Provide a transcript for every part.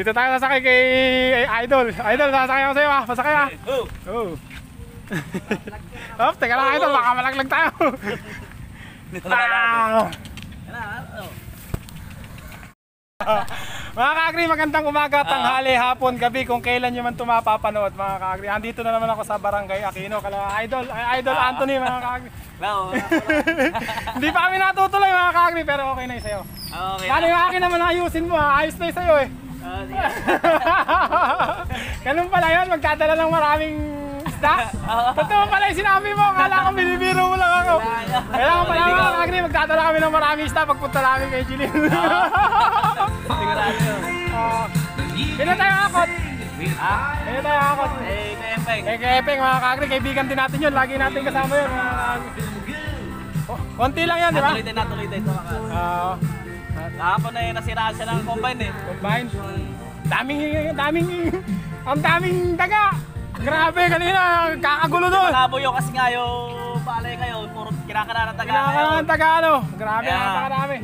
Dito tayo sasakay kay Idol. Idol, sasakay ako sa'yo ha. Pasakay ha. Oh. Oh, teka lang Idol, baka malaglag tayo. Mga ka-agri, magandang umaga, tanghali, hapon, gabi, kung kailan nyo man ito mapapanood mga ka-agri. Andito na naman ako sa Barangay Aquino, kala Idol Anthony mga ka-agri. Hindi pa kami natutuloy mga ka-agri, pero okay na yung sayo. Okay. Kali yung akin naman ayusin mo ha, ayos na yung sayo eh. Ganun pala yun, magdadala ng maraming isda. Totoo pala yung sinabi mo, akala ko binibiro mo lang ako. Kailangan pala mga ka-agri, magdadala kami ng maraming isda pagpunta namin kay Jilin. Sigurado yun. Kaya tayo akot. Kaya tayo akot. Kepeng. Kepeng mga ka-agri, kaibigan din natin yun. Lagi natin kasama yun mga ka-agri. Konti lang yan, di ba? Natuloy din ito mga kahapon na nasiraan siya ng combine eh. Combine? Ang daming daga. Grabe, kanina, kakagulo doon. Nakabuyo kasi nga yung palay ngayon, puro kinakala ng taga. Kinakala ng taga ano. Grabe, napakarami.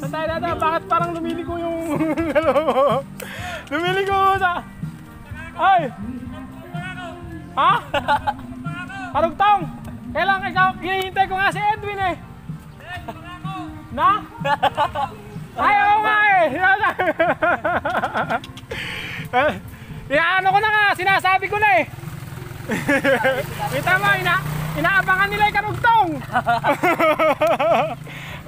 Saan tayo dada? Bakit parang lumiligo yung lumiligo sa... Ay! Ha? Parugtong! Kailangan ikaw, hinihintay ko nga si Edwin eh. Na? Ayaw nga eh! Ano ko na nga, sinasabi ko na eh. Kita mo, inaabangan nila yung karugtong.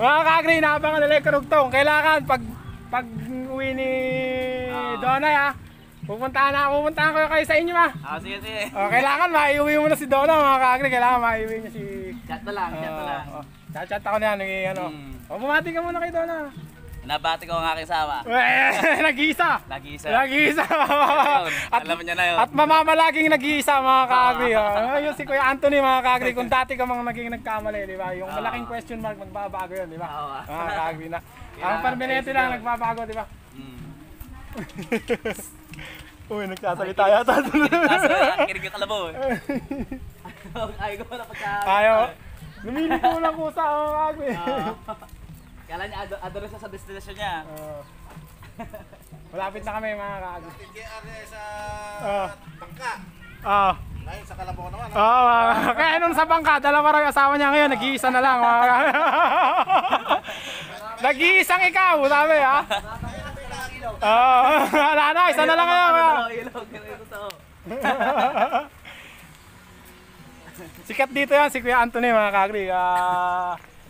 Mga ka-agri, inaabangan nila yung karugtong. Kailangan pag uwi ni Donay ha, pupuntahan ko kayo sa inyo ha. Sige. Kailangan maiuwi mo na si Dona mga ka-agri, kailangan maiuwi niya si... Chat na lang. Chat ako na yan, ano. Bumati ka muna kay Dona. Nabati ko ang aking sama. Nag-iisa. Alam niya na yun. At mamamalaging nag-iisa mga ka-agri. Yun si Kuya Anthony mga ka-agri. Kung dati ka mga naging nagkamali, di ba? Yung malaking question mark, magbabago yun, di ba? Mga ka-agri na. Ang permanente lang nagbabago, di ba? Uy, nagsasalita yata. Kinig yung kalabo eh. Ayaw ko na pagka... Ayaw. Lumili ko lang ko sa mga ka-agri. Kala niya adoro siya sa destination niya. Malapit na kami mga ka-agri. sa bangka. Ngayon sa Kalabaw naman. Kaya nung sa bangka, dalawa rin asawa niya ngayon, nag-iisa na lang. Nag-iisang ikaw, sabi ha? Wala na, isa na lang ngayon. Sikat dito yan, si Kuya Anthony mga ka-agri.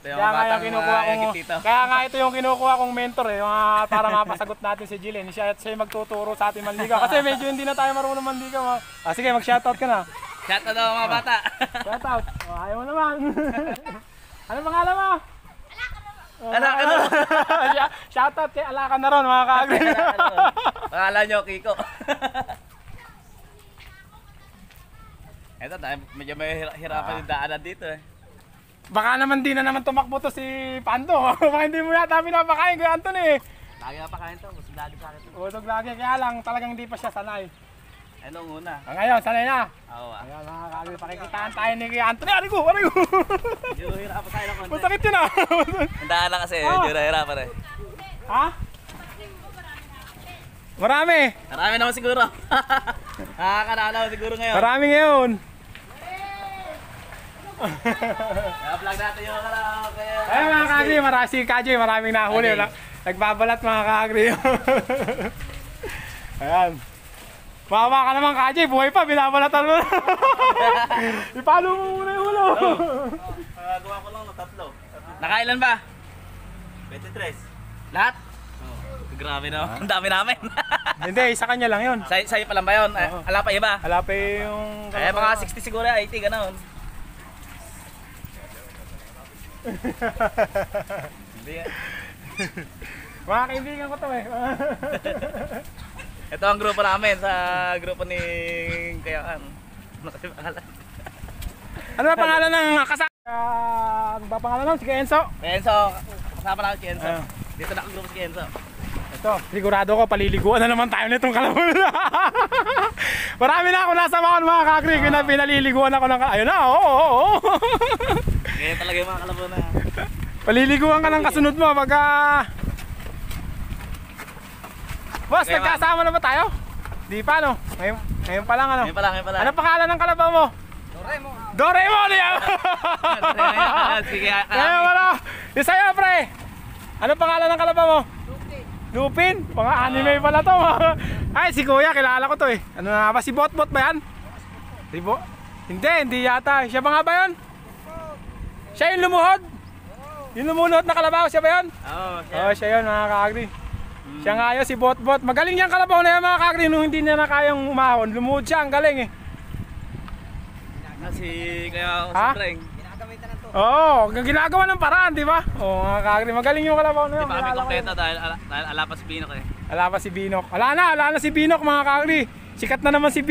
Kaya nga ito yung kinukuha kong mentor eh, para mapasagot natin si Jilin. Siya yung magtuturo sa ating manligaw. Kasi medyo hindi na tayo marunong manligaw. Sige, mag-shoutout ka na. Shoutout daw mga bata. Shoutout. Ayaw mo naman. Ano pangalan mo? Alaka na ron. Shoutout kay Alaka na ron mga ka-agri. Pangalan nyo, Kiko. Ito, medyo may hirapan yung daanan dito eh. Baka naman di na naman tumakbo to si Pando. Baka hindi mo yata pinapakain Kuya Anthony. Lagi na pakain to, busog lagi sa akin to. Busog lagi, kaya lang talagang hindi pa siya sanay. Ano una? Ngayon, sanay na. Oo Ayan mga ka-agri, pakikitaan tayo ni Kuya Anthony. Arigo! Medyo hirapan tayo ng konti. Masakit yun ah. Ang daan lang kasi, medyo hirapan eh. Ha? Marami. Marami naman siguro. Nakakanalaw siguro ngayon. Marami ngayon. Vlog natin yung karaoke. Ayun mga ka-agri, si Kajoy, maraming nahuli. Nagbabalat mga ka-agri. Ayan. Mawa ka naman Kajoy, buhay pa, binabalatan mo na. Ipalo mo muna yung ulo. Gawa ko lang ng tatlo. Nakailan ba? 23. Lahat? Grabe no, ang dami namin. Hindi, sa kanya lang yun. Sa'yo pa lang ba yun? Ala pa iba? Ala pa yung... Mga 60 siguro, 80 gano'n. Mga kaibigan ko to eh. Ito ang grupo namin sa grupo ni Kayaan. Ano kasi pangalan? Ano ba pangalan ng kasama? Ano ba pangalan ng si Enzo? Enzo, kasama namin si Enzo. Dito na ang grupo si Enzo. Ito, sigurado ko paliliguan na naman tayo nitong Kalabaw. Marami na ako nasa mga ka-agri, pinaliliguan ako ng... Ayun na, oo. Ganyan talaga yung mga Kalabaw na. Paliliguan ka ng kasunod mo pagka... Boss, Okay, nagkasama na ba tayo? Di pa, no? Ngayon pa lang, ano? Ngayon pa lang. Ano pangalan ng kalabaw mo? Doraemon! Yan! Sige, Kaya wala! Yung sa'yo, pre! Ano pangalan ng kalabaw mo? Lupin? Mga anime pala to. Ay, si Kuya, kilala ko to eh. Ano na ba? Si Botbot ba yan? Si Bo? Hindi yata. Siya ba nga ba yun? Siya yung lumuhod? Yung lumuhod na kalabaw, siya ba yun? Oo, Oo, siya yun, mga kaagri. Siya nga yun, si Botbot. Magaling yung kalabaw na yan, mga kaagri. Nung hindi na kayang umahon, lumuhod siya, ang galing eh. Kaya Ha? si Preng. Oo, ginagawa ng paraan, di ba? Oo, mga kaagri. Magaling yung kalabaw na yun. Hindi pa kami kilala ko kompleto yun. dahil ala pa si Binok eh. Wala pa si Binok. Wala na si Binok, mga kaagri. Sikat na naman si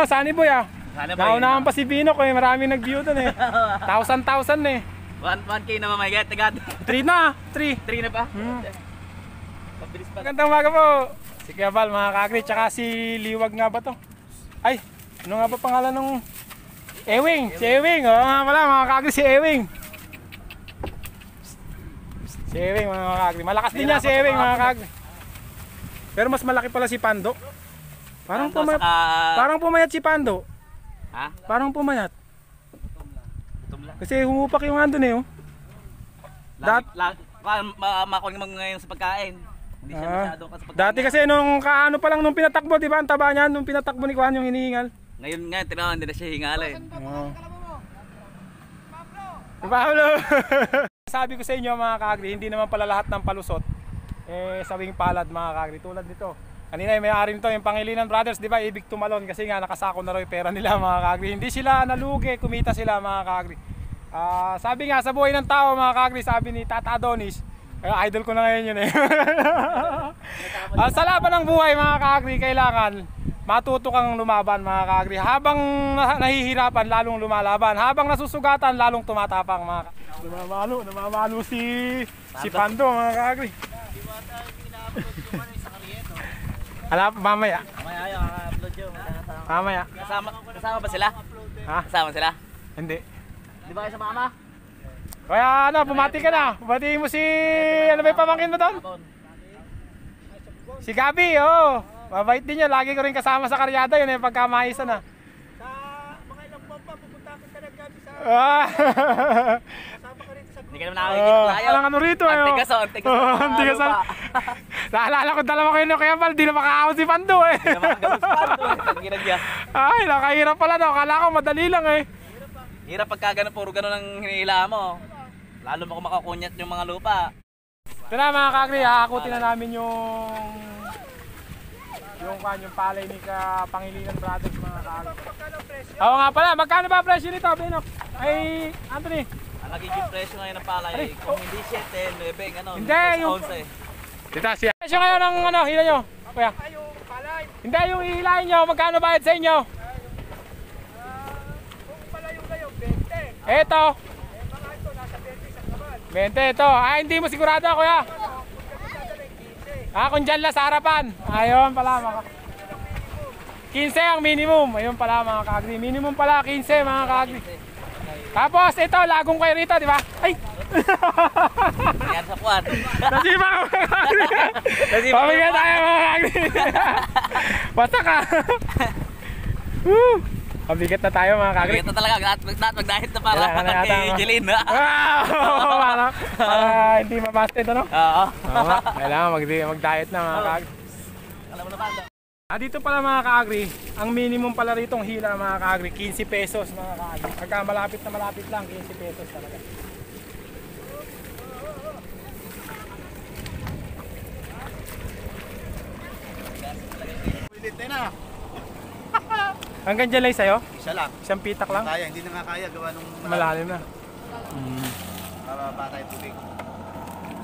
Sunny Boy ah. Sana ba Naunahan pa si Binok eh, maraming nag-view dun eh. 1,000 eh. 1K naman may agad. 3 na, 3. 3 na pa? Pabilis pa. Magandang umaga po. Si Kiabal, mga kaagri, tsaka si Liwag nga ba to? Ay, ano nga ba pangalan ng Ewing? Si Ewing, oo nga pala mga kaagri, si Ewing. Si Ewing, mga kaagri. Malakas din niya si Ewing, mga kaagri. Pero mas malaki pala si Pando. Parang pumayat si Pando. Ha? Parang pumayat. Gutom lang. Kasi humupak yung andun eh. Oh. Makuha mo ngayon sa pagkain. Hindi siya masyado sa pagkain. Dati kasi nung kaano pa lang nung pinatakbo, di ba? Ang taba niyan nung pinatakbo ni Kuan yung hinihingal. Ngayon tinawan din na siya hingala eh. Oo. Pablo. Sabi ko sa inyo mga kaagri, hindi naman pala lahat ng palusot sawing palad mga kaagri. Tulad nito. Kanina yung may-ari nito, yung Pangilinan Brothers, di ba? Ibig tumalon kasi nga nakasako na raw yung pera nila mga kaagri. Hindi sila nalugi, kumita sila mga kaagri. Sabi nga sa buhay ng tao mga kaagri, sabi ni Tata Adonis, idol ko na ngayon yun eh. Sa laban ng buhay mga kaagri, kailangan matuto kang lumaban mga kaagri. Habang nahihirapan, lalong lumalaban. Habang nasusugatan, lalong tumatapang mga kaagri. Namamalo si Pando mga kaagri. Mamaya. Mamaya ayaw, kaka-upload yun. Mamaya. Kasama ba sila? Ha? Kasama sila? Hindi. Di ba kayo sa mama? Kaya ano, bumati ka na. Bumatiin mo si, ano ba yung pamangkin mo doon? Si Gabi, oo. Mabait din yun. Lagi ko rin kasama sa karyada yun eh, pagka maisa na. Sa mga ilang buwan pa, pupunta kita ng gabi sa kasama ka rin sa Hindi ka naman nakakikita tayo. Walang ano rito eh. Antigas o. Naalala ko dalawa ko yun, kaya pala di na makakawad si Pando eh. Ay, nakahirap pala daw. Kala ko madali lang eh. Hirap pagka ganun, puro ganun ang hinihila mo. Lalo mo kung makakunyat yung mga lupa. Ito na mga kakri, hakakutin na namin yung palay ni Pangilinan Brothers mga kakri. Oo nga pala, magkano ba presyo nito, Binok? Ay, Anthony? Ang nagiging presyo ngayon ng palay, kung hindi 7, 9, ano, Hindi, yung Dito siya. Presyo ngayon ng ano, hila nyo? Kuya? yung palay. Hindi, yung hihilahin nyo, magkano bayad sa inyo? Kung pala yung kayo, 20. Eto, Mga ito, nasa 20 sa kaban. 20 ito. Ah, hindi mo sigurado, kuya? Kung dyan lang sa harapan. Ayun pala mga 15 ang minimum. Ayun pala mga kaagri. Minimum pala 15 mga kaagri. Tapos ito, lagong kayo rito, di ba? Ay! Yan sa kuwan. Nasiba ka mga kaagri. Pamigyan tayo mga kaagri. Basta ka. Pabigat na tayo mga kaagri. Ito talaga, magdahit na para kay Jeline. Wow! Hindi mabasted ano? Oo. Kailangan mag-diet na mga kaagri. Alam mo na ba? Dito pala mga kaagri, ang minimum pala ritong hila mga kaagri, 15 pesos mga kaagri. Pagka malapit na malapit lang, 15 pesos talaga. Pilit na. Hanggang dyan lang sa'yo? Isa lang. Isang pitak lang? Kaya, hindi na nga kaya gawa nung Malalim na. Mababa tayo tubig.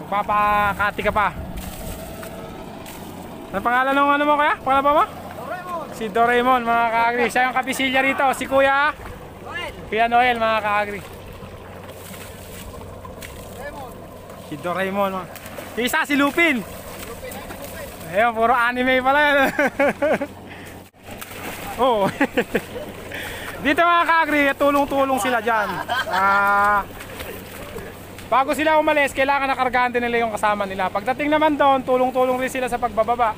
Magpapakati ka pa. Ang pangalan ng ano mo kaya? Pangalan ba mo? Doraemon! Si Doraemon mga kaagri. Siya yung kapisilya rito. Si Kuya Noel mga kaagri. Doraemon! Si Doraemon mga. Yung isa si Lupin. Ayun, puro anime pala yan. Oo. Dito mga kaagri, tulong-tulong sila dyan. Bago sila umalis, kailangan nakargahan din nila yung kasama nila. Pagdating naman doon, tulong-tulong rin sila sa pagbababa.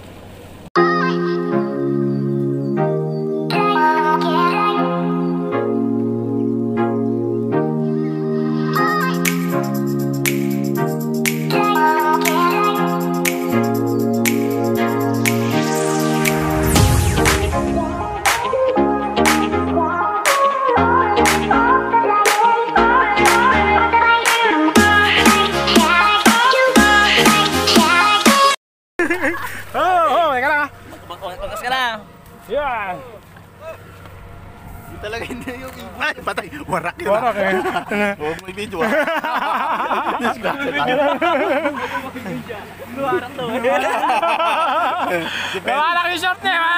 Teka lang ha. Magkas ka na. Yan. Hindi talaga hindi yung iba. Patay, warak yun. Warak eh. Huwag mo i-video. Luwarang to. Warak yung short niya ha.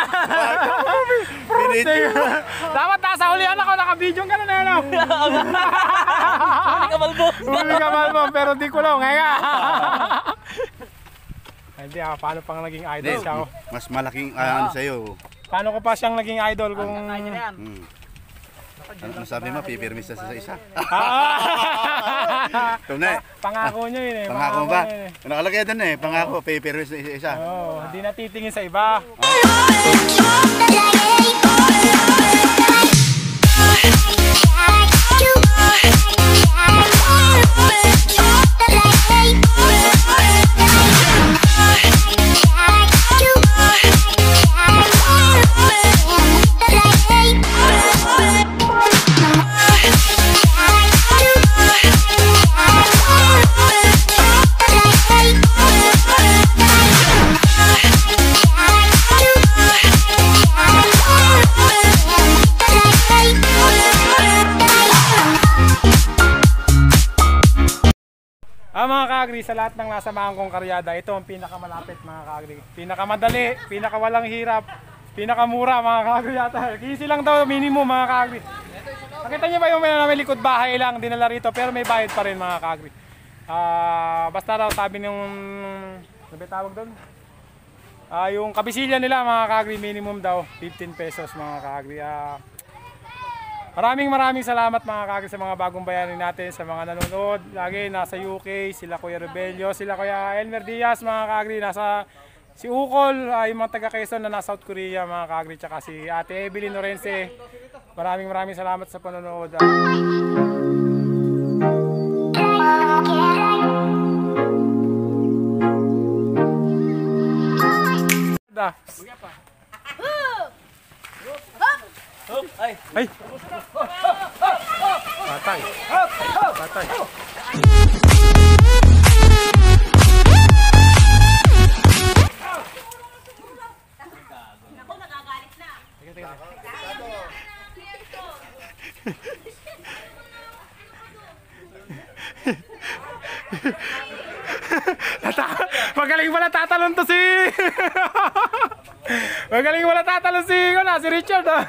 Dapat nasa hulihan ako, naka-video ka na ano. Huli ka balbo. Huli ka malmo, pero di ko lang. Nga. Hindi paano pang naging idol siya ako? Mas malaking ano sa'yo. Paano ko pa siyang naging idol kung... Ano sabi mo, pipirmis na sa isa? Ito na eh. Pangako niya yun eh. Pangako ba? niya yun eh. Nakalagay doon eh, pangako, pipirmis na isa. Oo, hindi natitingin sa iba. Mga kaagri, sa lahat ng nasamahan kong karyada, ito ang pinakamalapit mga kaagri. Pinakamadali, pinakawalang hirap, pinakamura mga kaagri yata. 15 lang daw minimum mga kaagri. Nakita niyo ba yung may likod bahay lang dinala rito pero may bayad pa rin mga kaagri. Basta daw sabi nung ano ba tawag doon? Yung kabisilya nila mga kaagri minimum daw 15 pesos mga kaagri. Maraming salamat mga kaagri sa mga bagong bayani natin, sa mga nanonood. Lagi nasa UK, sila Kuya Rebelio, sila Kuya Elmer Diaz mga kaagri, nasa si Ukol, yung mga taga Quezon na nasa South Korea mga kaagri, tsaka si Ate Evelyn Lorense. Maraming salamat sa panonood. Ay! Patay! Patay! Magaling pala tatalon to si... Magaling pala tatalon si Richard ah.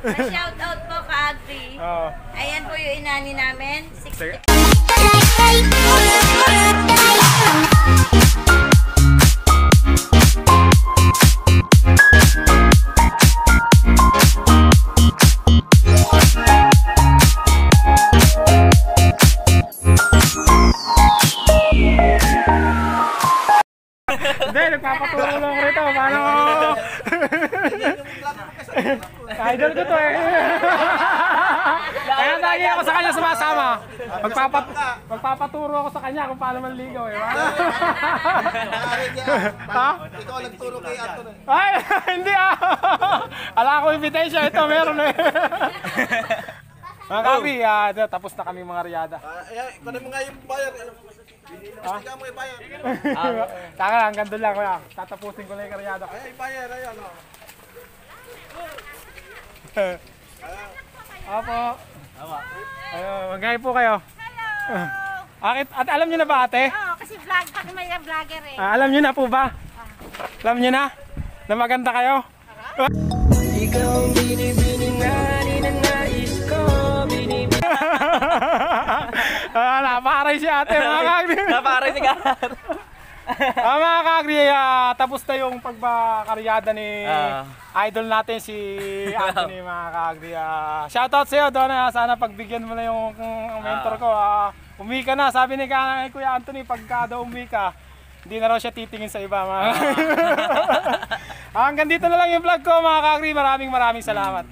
Shoutout po ka-Agri. Ayan po yung inani namin. 60. Hindi, nagpapaturo lang rito. Paano? Idol ko to eh. Kaya lagi ako sa kanya sumasama. Magpapaturo ako sa kanya kung paano manligaw eh. Ha? Ito ang nagturo kay Ato na. Ay, hindi ah. Ala ko invitation. Ito meron eh. Mga kabi, tapos na kami mga riyada. Kunin mo nga yung bayar. Basta mo yung bayar. Taka lang, hanggang doon lang kuya. Tatapusin ko lang yung karyada. Ay, bayar, ayan o. Opo. Ayun, magay po kayo. Hello! At alam niyo na ba ate? Oo, kasi vlog, pag may vlogger eh. Alam nyo na po ba? Alam nyo na? Na maganda kayo? Ikaw ang binibining na ninanais ko, Naparay si ate mga kagri. Naparay si Kat. Mga kagri, tapos na yung pagkakaryada ni idol natin si Anthony mga kagri. Shoutout sa iyo doon, sana pagbigyan mo na yung mentor ko. Umuwi ka na, sabi ni Kuya Anthony, pagka daw umuwi ka, hindi na raw siya titingin sa iba mga kagri. Hanggang dito na lang yung vlog ko mga kagri, maraming salamat.